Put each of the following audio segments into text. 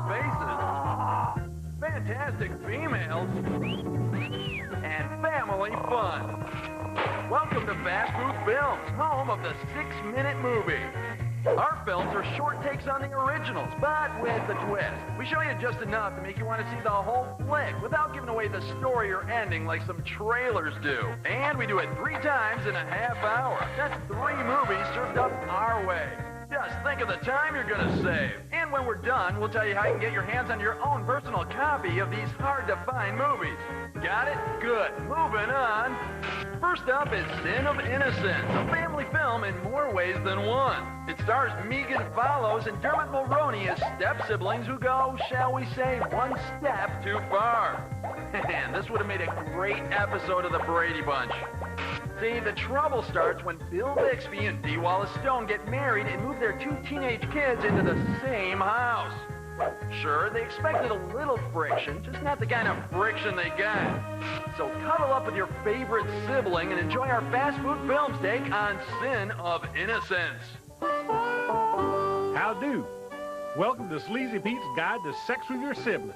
spaces, fantastic females, and family fun. Welcome to Fast Food Films, home of the 6-minute movie. Our films are short takes on the originals, but with a twist. We show you just enough to make you want to see the whole flick without giving away the story or ending like some trailers do. And we do it 3 times in a half hour. That's 3 movies served up our way. Just think of the time you're going to save. And when we're done, we'll tell you how you can get your hands on your own personal copy of these hard-to-find movies. Got it? Good. Moving on. First up is Sin of Innocence, a family film in more ways than one. It stars Megan Follows and Dermot Mulroney as step-siblings who go, shall we say, one step too far. And this would have made a great episode of the Brady Bunch. See, the trouble starts when Bill Bixby and Dee Wallace Stone get married and move their 2 teenage kids into the same house. Sure, they expected a little friction, just not the kind of friction they got. So cuddle up with your favorite sibling and enjoy our Fast Food Films take on Sin of Innocence. How do? Welcome to Sleazy Pete's Guide to Sex with Your Siblings.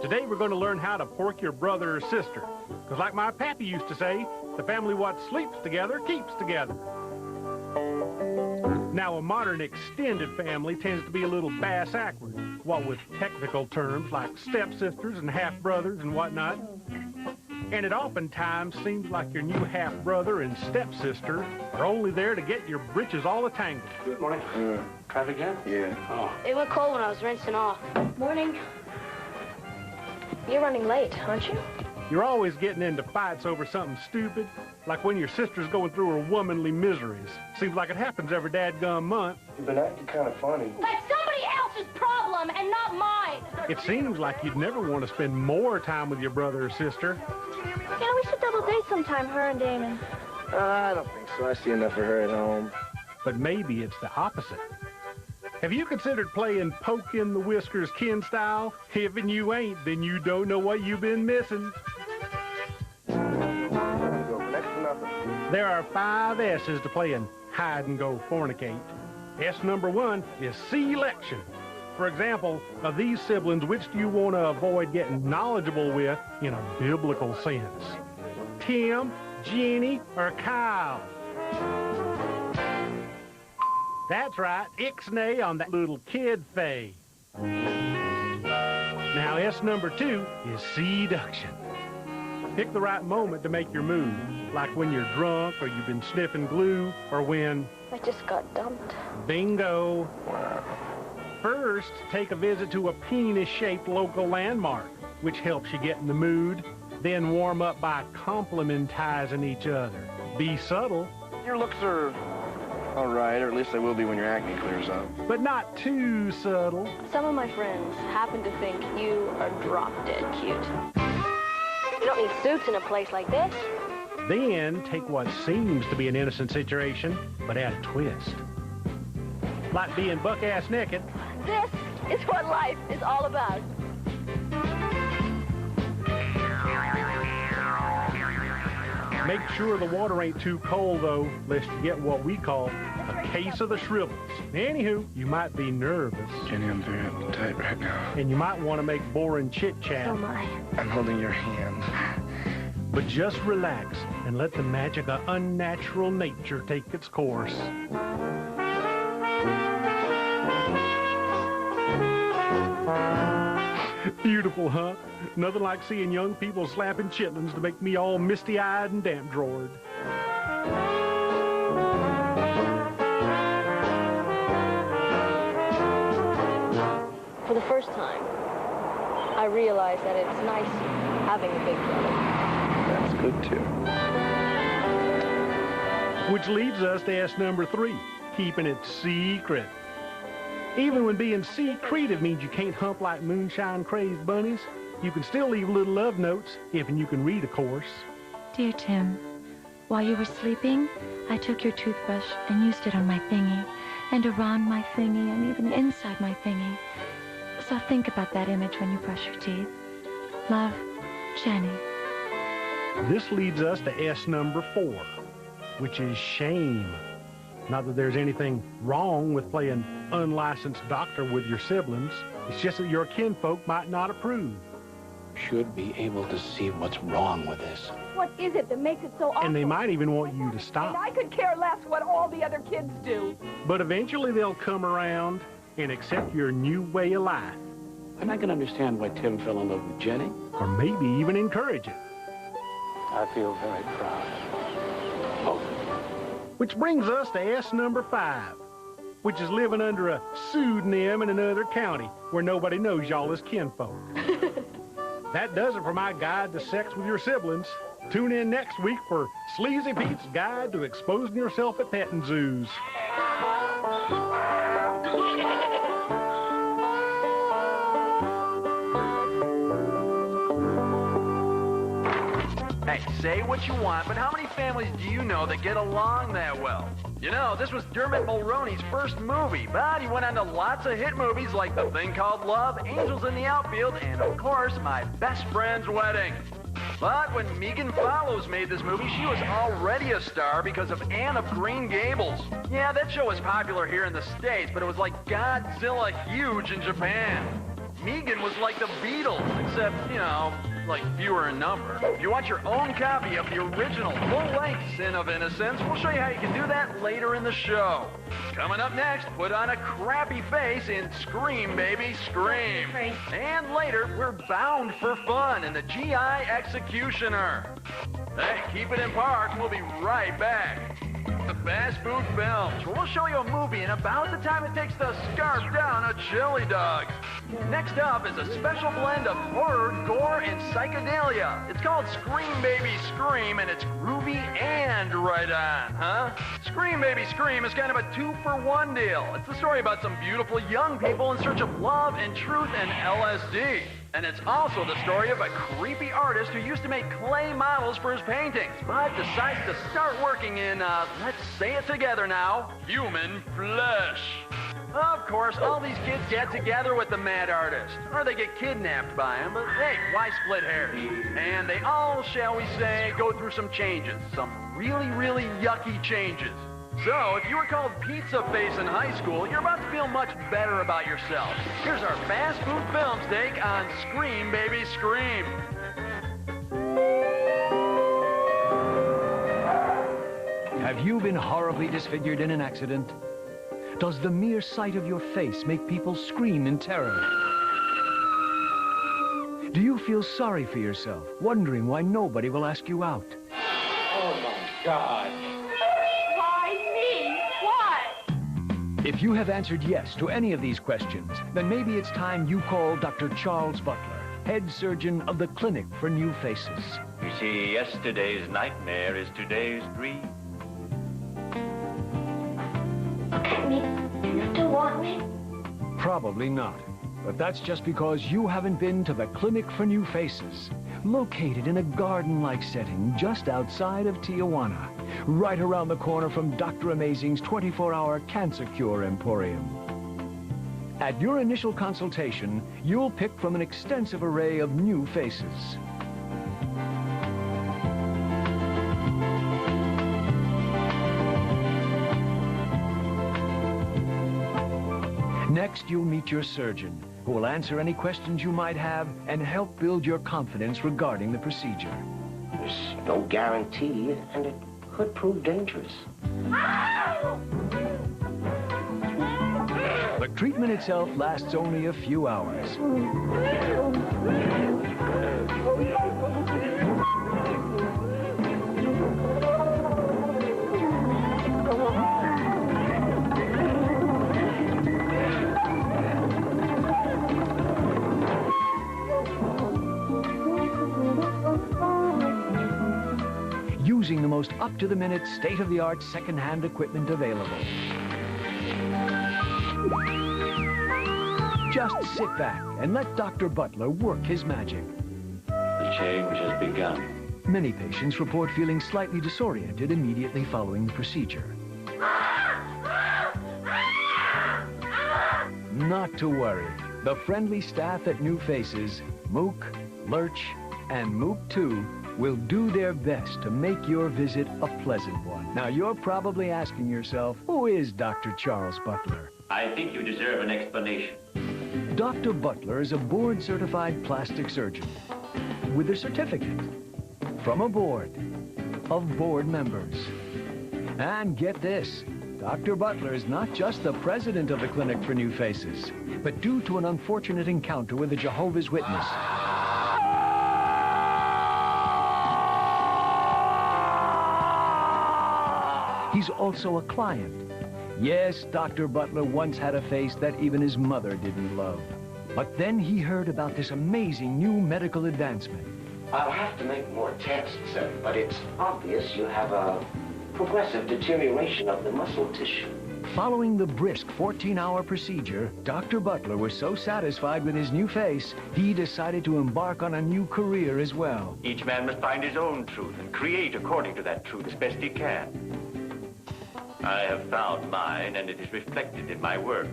Today we're going to learn how to pork your brother or sister. Because like my pappy used to say, the family what sleeps together keeps together. Now, a modern extended family tends to be a little bass-ackward, what with technical terms like stepsisters and half-brothers and whatnot. And it oftentimes seems like your new half-brother and stepsister are only there to get your britches all a-tangled. Good morning. Traffic jam? Yeah. Oh. It went cold when I was rinsing off. Morning. You're running late, aren't you? You're always getting into fights over something stupid, like when your sister's going through her womanly miseries. Seems like it happens every dadgum month. You've been acting kind of funny. That's somebody else's problem and not mine. It seems like you'd never want to spend more time with your brother or sister. You know, we should double date sometime, her and Damon. I don't think so. I see enough of her at home. But maybe it's the opposite. Have you considered playing Poke in the Whiskers kin style? If and you ain't, then you don't know what you've been missing. There are 5 S's to playing hide and go fornicate. S number 1 is selection. For example, of these siblings, which do you want to avoid getting knowledgeable with in a biblical sense? Tim, Jenny, or Kyle? That's right, ixnay on that little kid fay. Now, S number 2 is seduction. Pick the right moment to make your move, like when you're drunk, or you've been sniffing glue, or when... I just got dumped. Bingo. First, take a visit to a penis-shaped local landmark, which helps you get in the mood. Then warm up by complimentizing each other. Be subtle. Your looks are all right, or at least they will be when your acne clears up. But not too subtle. Some of my friends happen to think you are drop-dead cute. You don't need suits in a place like this. Then take what seems to be an innocent situation, but add a twist. Like being buck-ass naked. This is what life is all about. Make sure the water ain't too cold, though, lest you get what we call a case of the shrivels. Anywho, you might be nervous. Jenny, I'm very uptight right now. And you might want to make boring chit-chat. So am I. I'm holding your hand. But just relax and let the magic of unnatural nature take its course. Beautiful, huh? Nothing like seeing young people slapping chitlins to make me all misty-eyed and damp-drawered. For the first time, I realized that it's nice having a big brother. That's good, too. Which leads us to S number 3, keeping it secret. Even when being secretive means you can't hump like moonshine-crazed bunnies, you can still leave little love notes, if and you can read, of course. Dear Tim, while you were sleeping, I took your toothbrush and used it on my thingy, and around my thingy, and even inside my thingy. So think about that image when you brush your teeth. Love, Jenny. This leads us to S number 4, which is shame. Not that there's anything wrong with playing unlicensed doctor with your siblings. It's just that your kinfolk might not approve. Should be able to see what's wrong with this. What is it that makes it so awful? And they might even want you to And stop. I could care less what all the other kids do. But eventually they'll come around and accept your new way of life. And I can understand why Tim fell in love with Jenny. Or maybe even encourage it. I feel very proud. Oh, Which brings us to S number 5, which is living under a pseudonym in another county where nobody knows y'all as kinfolk. That does it for my guide to sex with your siblings. Tune in next week for Sleazy Pete's Guide to Exposing Yourself at Petting Zoos. Hey, say what you want, but how many families do you know that get along that well? You know, this was Dermot Mulroney's first movie, but he went on to lots of hit movies like The Thing Called Love, Angels in the Outfield, and of course, My Best Friend's Wedding. But when Megan Follows made this movie, she was already a star because of Anne of Green Gables. Yeah, that show was popular here in the States, but it was like Godzilla huge in Japan. Megan was like the Beatles, except, you know, like fewer in number. If you want your own copy of the original full-length Sin of Innocence, we'll show you how you can do that later in the show. Coming up next, put on a crappy face in Scream, Baby, Scream. And later, we're bound for fun in the GI Executioner. Hey, keep it in park. We'll be right back. The Fast Food Films, where we'll show you a movie in about the time it takes to scarf down a chili dog. Next up is a special blend of horror, gore, and psychedelia. It's called Scream Baby Scream, and it's groovy and right on, huh? Scream Baby Scream is kind of a 2-for-1 deal. It's the story about some beautiful young people in search of love and truth and LSD. And it's also the story of a creepy artist who used to make clay models for his paintings, but decides to start working in, let's say it together now, human flesh. Of course, all these kids get together with the mad artist, or they get kidnapped by him, but hey, why split hairs? And they all, shall we say, go through some changes, some really, really yucky changes. So, if you were called Pizza Face in high school, you're about to feel much better about yourself. Here's our Fast Food Films take on Scream Baby Scream. Have you been horribly disfigured in an accident? Does the mere sight of your face make people scream in terror? Do you feel sorry for yourself, wondering why nobody will ask you out? oh my God. If you have answered yes to any of these questions, then maybe it's time you call Dr. Charles Butler, head surgeon of the Clinic for New Faces. You see, yesterday's nightmare is today's dream. Look at me. You still want me? Probably not, but that's just because you haven't been to the Clinic for New Faces, located in a garden-like setting just outside of Tijuana, right around the corner from Dr. Amazing's 24-hour cancer cure emporium. At your initial consultation, you'll pick from an extensive array of new faces. Next, you'll meet your surgeon, who will answer any questions you might have and help build your confidence regarding the procedure. There's no guarantee, and it could prove dangerous. The treatment itself lasts only a few hours. Using the most up-to-the-minute, state-of-the-art second-hand equipment available. Just sit back and let Dr. Butler work his magic. The change has begun. Many patients report feeling slightly disoriented immediately following the procedure. Not to worry. The friendly staff at New Faces, Mook, Lurch, and Mook 2 will do their best to make your visit a pleasant one. Now, you're probably asking yourself, who is Dr. Charles Butler? I think you deserve an explanation. Dr. Butler is a board-certified plastic surgeon with a certificate from a board of board members. And get this, Dr. Butler is not just the president of the Clinic for New Faces, but due to an unfortunate encounter with a Jehovah's Witness, he's also a client. Yes, Dr. Butler once had a face that even his mother didn't love. But then he heard about this amazing new medical advancement. I'll have to make more tests, sir, but it's obvious you have a progressive deterioration of the muscle tissue. Following the brisk 14-hour procedure, Dr. Butler was so satisfied with his new face, he decided to embark on a new career as well. Each man must find his own truth and create according to that truth as best he can. I have found mine, and it is reflected in my work.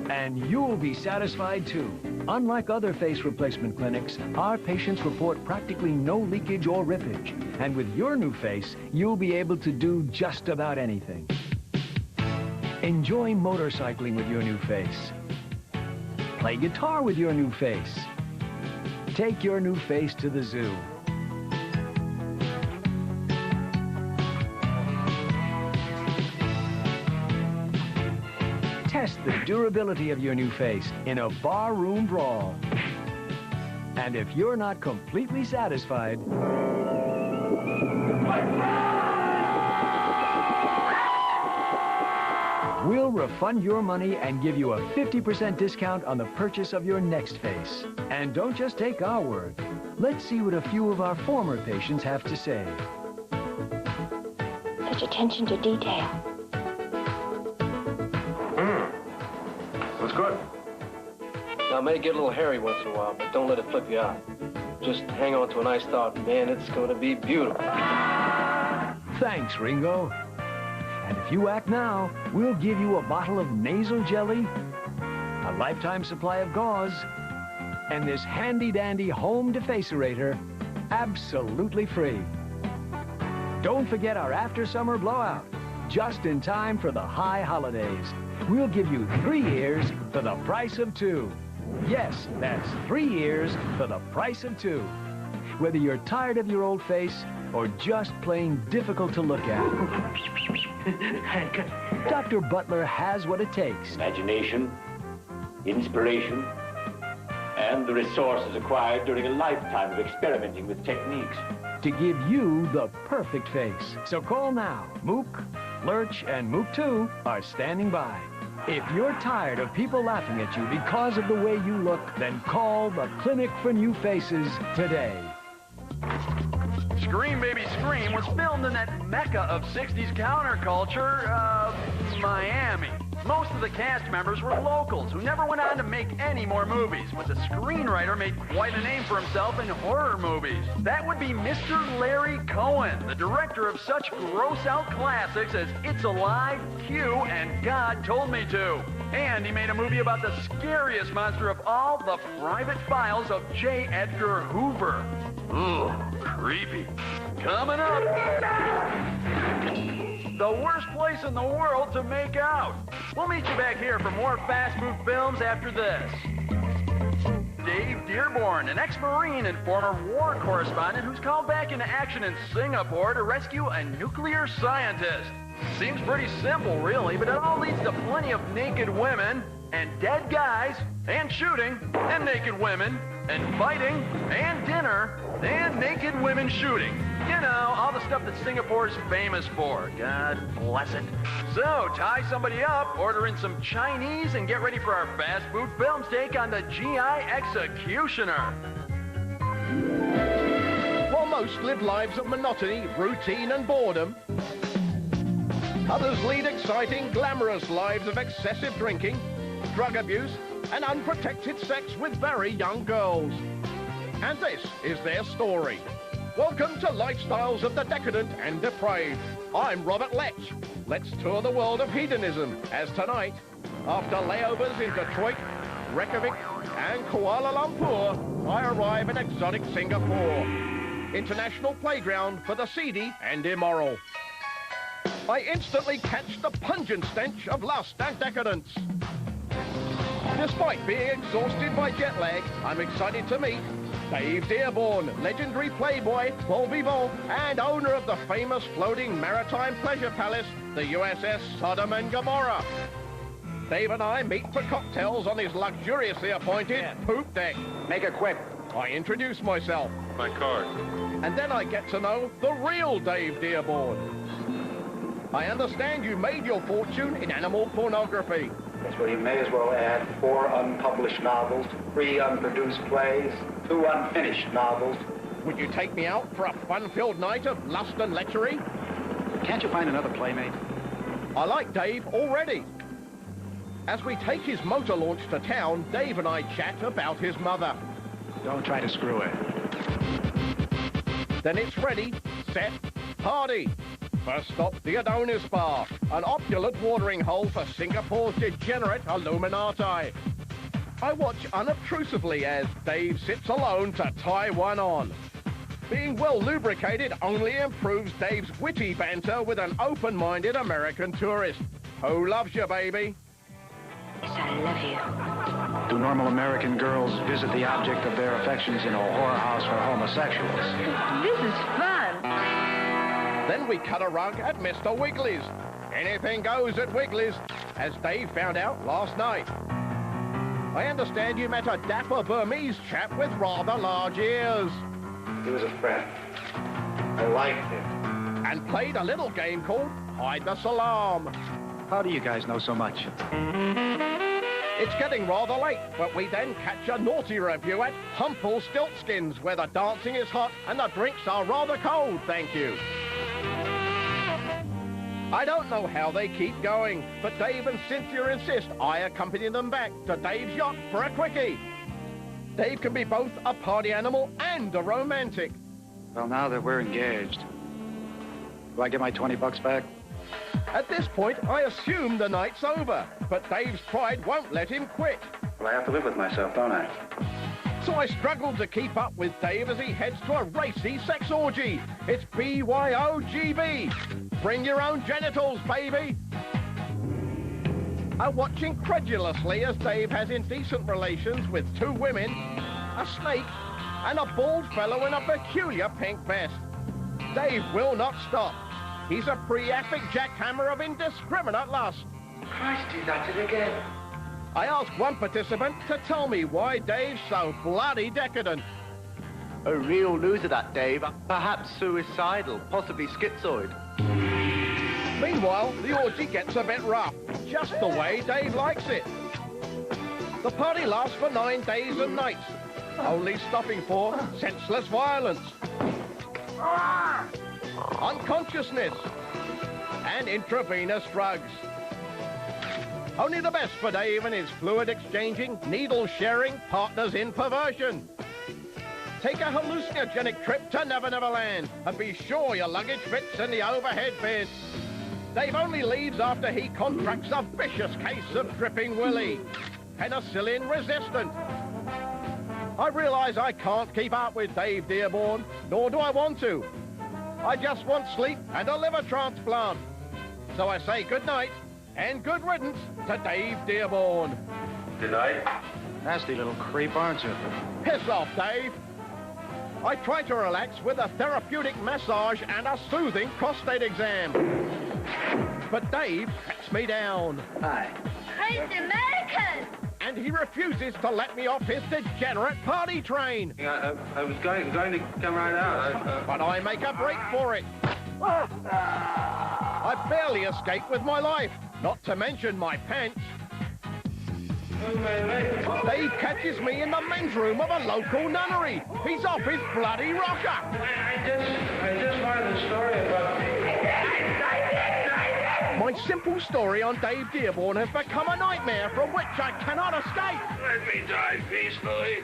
And you'll be satisfied too. Unlike other face replacement clinics, our patients report practically no leakage or rippage. And with your new face, you'll be able to do just about anything. Enjoy motorcycling with your new face. Play guitar with your new face. Take your new face to the zoo. Test the durability of your new face in a barroom brawl. And if you're not completely satisfied, we'll refund your money and give you a 50% discount on the purchase of your next face. And don't just take our word. Let's see what a few of our former patients have to say. Such attention to detail. That's good. Now, it may get a little hairy once in a while, but don't let it flip you out. Just hang on to a nice thought. Man, it's going to be beautiful. Thanks, Ringo. And if you act now, we'll give you a bottle of nasal jelly, a lifetime supply of gauze, and this handy-dandy home defacerator absolutely free. Don't forget our after-summer blowout, just in time for the high holidays. We'll give you 3 years for the price of 2. Yes, that's 3 years for the price of 2. Whether you're tired of your old face or just plain difficult to look at, Dr. Butler has what it takes. Imagination, inspiration, and the resources acquired during a lifetime of experimenting with techniques to give you the perfect face. So call now. Mook, Lurch, and Mook 2 are standing by. If you're tired of people laughing at you because of the way you look, then call the Clinic for New Faces today. Scream Baby Scream was filmed in that mecca of 60s counterculture, Miami. Most of the cast members were locals who never went on to make any more movies, but the screenwriter made quite a name for himself in horror movies. That would be Mr. Larry Cohen, the director of such gross-out classics as It's Alive, Q, and God Told Me To. And he made a movie about the scariest monster of all, The Private Files of J. Edgar Hoover. Ooh, creepy. Coming up, the worst place in the world to make out. We'll meet you back here for more Fast Food Films after this. Dave Dearborn, an ex-Marine and former war correspondent who's called back into action in Singapore to rescue a nuclear scientist. Seems pretty simple, really, but it all leads to plenty of naked women and dead guys and shooting and naked women and fighting and dinner and naked women shooting. You know, all the stuff that Singapore's famous for. God bless it. So, tie somebody up, order in some Chinese, and get ready for our Fast Food Films take on the GI Executioner. While most live lives of monotony, routine, and boredom, others lead exciting, glamorous lives of excessive drinking, drug abuse, and unprotected sex with very young girls. And this is their story. Welcome to Lifestyles of the Decadent and Depraved. I'm Robert Letch. Let's tour the world of hedonism, as tonight, after layovers in Detroit, Reykjavik, and Kuala Lumpur, I arrive in exotic Singapore. international playground for the seedy and immoral. I instantly catch the pungent stench of lust and decadence. Despite being exhausted by jet lag, I'm excited to meet Dave Dearborn, legendary playboy, bon vivant, and owner of the famous floating maritime pleasure palace, the USS Sodom and Gomorrah. Dave and I meet for cocktails on his luxuriously appointed poop deck. Make it quick. I introduce myself. My card. And then I get to know the real Dave Dearborn. I understand you made your fortune in animal pornography. That's where you may as well add 4 unpublished novels, 3 unproduced plays, 2 unfinished novels. Would you take me out for a fun-filled night of lust and lechery? Can't you find another playmate? I like Dave already. As we take his motor launch to town, Dave and I chat about his mother. Don't try to screw her. Then it's ready, set, party. First stop, the Adonis Bar, an opulent watering hole for Singapore's degenerate Illuminati. I watch unobtrusively as Dave sits alone to tie one on. Being well lubricated only improves Dave's witty banter with an open-minded American tourist. Who loves you, baby? Yes, I love you. Do normal American girls visit the object of their affections in a whorehouse for homosexuals? This is fun. Then we cut a rug at Mr. Wiggly's. Anything goes at Wiggly's, as Dave found out last night. I understand you met a dapper Burmese chap with rather large ears. He was a friend. I liked him. And played a little game called Hide the Salam. How do you guys know so much? It's getting rather late, but we then catch a naughty review at Humple Stiltskins, where the dancing is hot and the drinks are rather cold, thank you. I don't know how they keep going, but Dave and Cynthia insist I accompany them back to Dave's yacht for a quickie. Dave can be both a party animal and a romantic. Well, now that we're engaged, do I get my $20 back? At this point, I assume the night's over, but Dave's pride won't let him quit. Well, I have to live with myself, don't I? So I struggle to keep up with Dave as he heads to a racy sex orgy. It's BYOGB. Bring your own genitals, baby. I watch incredulously as Dave has indecent relations with 2 women, a snake, and a bald fellow in a peculiar pink vest. Dave will not stop. He's a pre-epic jackhammer of indiscriminate lust. Christ, he's at it again. I ask one participant to tell me why Dave's so bloody decadent. A real loser, that Dave. Perhaps suicidal, possibly schizoid. Meanwhile, the orgy gets a bit rough, just the way Dave likes it. The party lasts for 9 days and nights, only stopping for senseless violence, unconsciousness, and intravenous drugs. Only the best for Dave and his fluid-exchanging, needle-sharing partners in perversion. Take a hallucinogenic trip to Never Never Land and be sure your luggage fits in the overhead bin. Dave only leaves after he contracts a vicious case of dripping willy, penicillin resistant. I realize I can't keep up with Dave Dearborn, nor do I want to. I just want sleep and a liver transplant. So I say good night and good riddance to Dave Dearborn. Good night. Nasty little creep, aren't you? Piss off, Dave. I try to relax with a therapeutic massage and a soothing prostate exam. But Dave cuts me down. Hi. Crazy American! And he refuses to let me off his degenerate party train. I was going to come right out. But I make a break for it. I barely escape with my life, not to mention my pants. Dave catches me in the men's room of a local nunnery. He's off his bloody rocker. I just learned the story about... My simple story on Dave Dearborn has become a nightmare from which I cannot escape. Let me die peacefully.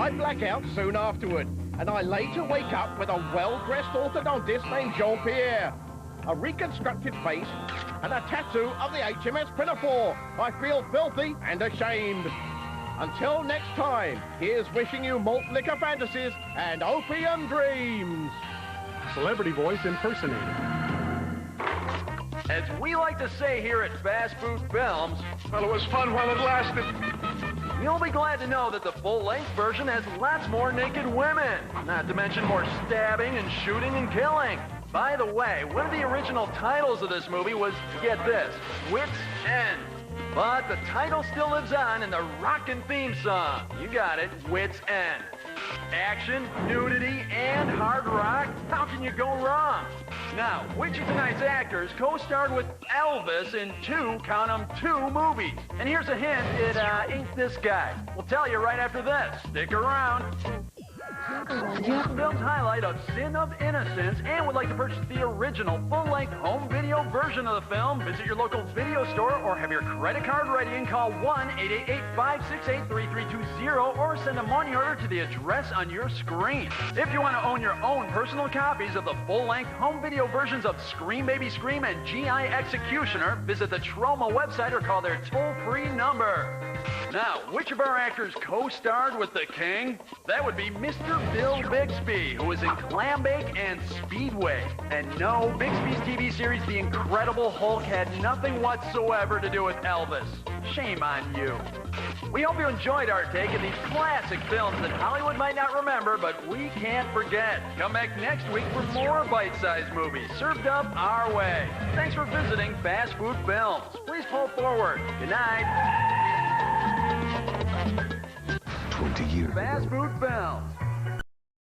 I black out soon afterward, and I later wake up with a well-dressed orthodontist named Jean-Pierre, a reconstructed face, and a tattoo of the HMS Pinafore. I feel filthy and ashamed. Until next time, here's wishing you malt liquor fantasies and opium dreams. Celebrity voice impersonator. As we like to say here at Fast Food Films, Well, it was fun while it lasted. you'll be glad to know that the full-length version has lots more naked women, not to mention more stabbing and shooting and killing. By the way, one of the original titles of this movie was, get this, Wit's End. But the title still lives on in the rockin' theme song. You got it, Wit's End. Action, nudity, and hard rock. How can you go wrong? Now, which of tonight's actors co-starred with Elvis in two movies? And here's a hint, it ain't this guy. We'll tell you right after this. Stick around. If you have the film's highlight of Sin of Innocence and would like to purchase the original full-length home video version of the film, visit your local video store or have your credit card ready and call 1-888-568-3320 or send a money order to the address on your screen. If you want to own your own personal copies of the full-length home video versions of Scream Baby Scream and GI Executioner, visit the Troma website or call their toll-free number. Now, which of our actors co-starred with the King? That would be Mr. Bill Bixby, who was in Clambake and Speedway. And no, Bixby's TV series The Incredible Hulk had nothing whatsoever to do with Elvis. Shame on you. We hope you enjoyed our take of these classic films that Hollywood might not remember, but we can't forget. Come back next week for more bite-sized movies served up our way. Thanks for visiting Fast Food Films. Please pull forward. Good night. 20 years Fast Food Films.